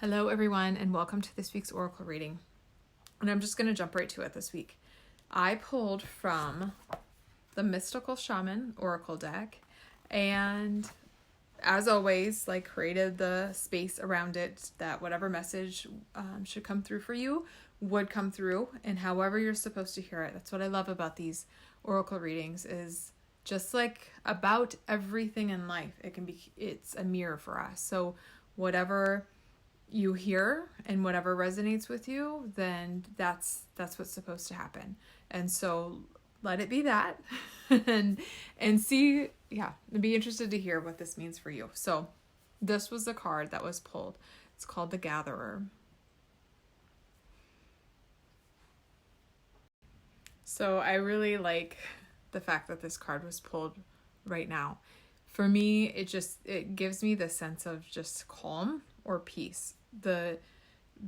Hello everyone and welcome to this week's Oracle reading. And I'm just going to jump right to it this week. I pulled from the Mystical Shaman Oracle deck and as always, created the space around it that whatever message should come through for you would come through, and however you're supposed to hear it. That's what I love about these Oracle readings, is just like about everything in life. It's a mirror for us. So whatever you hear and whatever resonates with you, then that's what's supposed to happen. And so let it be that and see. I'd be interested to hear what this means for you. So this was the card that was pulled. It's called the Gatherer. So I really like the fact that this card was pulled right now. For me, it gives me the sense of just calm or peace. The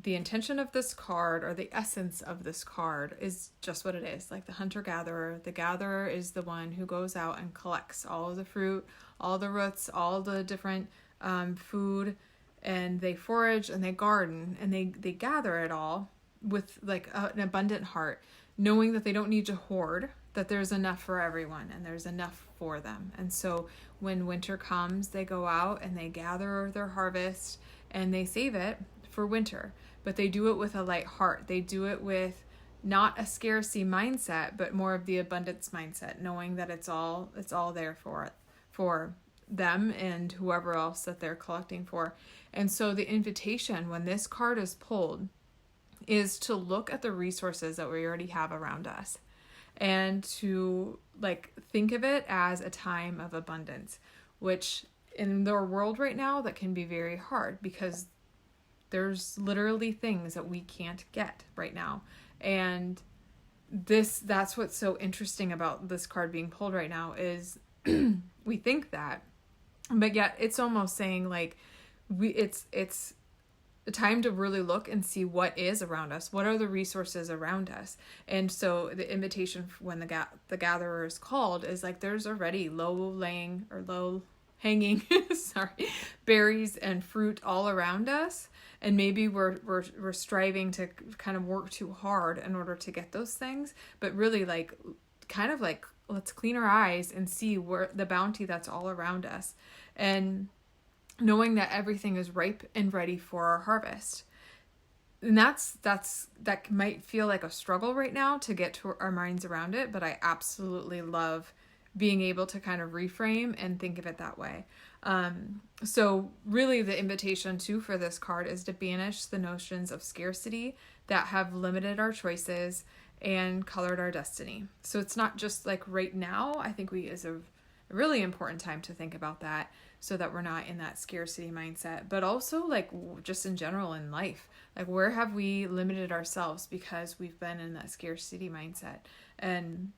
intention of this card, or the essence of this card, is just what it is. Like the hunter-gatherer. The gatherer is the one who goes out and collects all of the fruit, all the roots, all the different food, and they forage and they garden and they gather it all with an abundant heart, knowing that they don't need to hoard, that there's enough for everyone and there's enough for them. And so when winter comes, they go out and they gather their harvest and they save it for winter. But they do it with a light heart. They do it with not a scarcity mindset, but more of the abundance mindset, knowing that it's all there for them and whoever else that they're collecting for. And so the invitation when this card is pulled is to look at the resources that we already have around us and to think of it as a time of abundance, which in our world right now, that can be very hard because there's literally things that we can't get right now. And that's what's so interesting about this card being pulled right now is we think that, but yet it's almost saying it's a time to really look and see what is around us. What are the resources around us? And so the invitation when the gatherer is called is there's already low hanging berries and fruit all around us, and maybe we're striving to kind of work too hard in order to get those things, but really let's clean our eyes and see where the bounty that's all around us, and knowing that everything is ripe and ready for our harvest. And that might feel like a struggle right now to get to our minds around it, but I absolutely love being able to kind of reframe and think of it that way. So really the invitation too for this card is to banish the notions of scarcity that have limited our choices and colored our destiny. So it's not just right now. I think is a really important time to think about that, so that we're not in that scarcity mindset, but also just in general in life, where have we limited ourselves because we've been in that scarcity mindset. And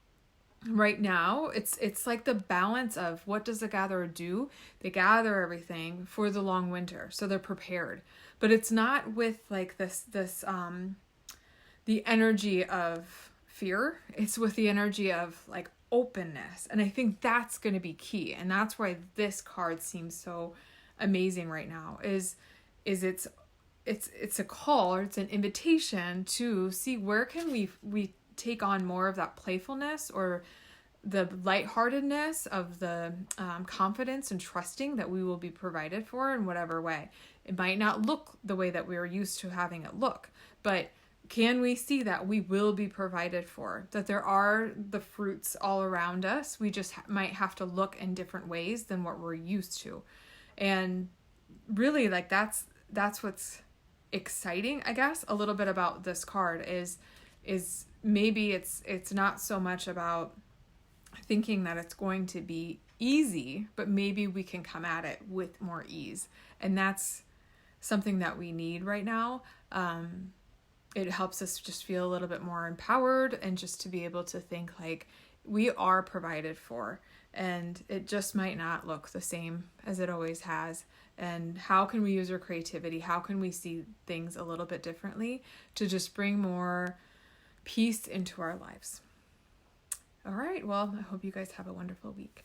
right now it's like the balance of what does the gatherer do? They gather everything for the long winter, so they're prepared, but it's not with this the energy of fear. It's with the energy of openness. And I think that's going to be key, and that's why this card seems so amazing right now is it's a call, or it's an invitation to see where can we take on more of that playfulness or the lightheartedness of the confidence and trusting that we will be provided for in whatever way. It might not look the way that we are used to having it look, but can we see that we will be provided for, that there are the fruits all around us? We just might have to look in different ways than what we're used to. And really that's what's exciting, I guess, a little bit about this card is maybe it's not so much about thinking that it's going to be easy, but maybe we can come at it with more ease. And that's something that we need right now. It helps us just feel a little bit more empowered, and just to be able to think we are provided for, and it just might not look the same as it always has. And how can we use our creativity? How can we see things a little bit differently to just bring more peace into our lives? All right, well, I hope you guys have a wonderful week.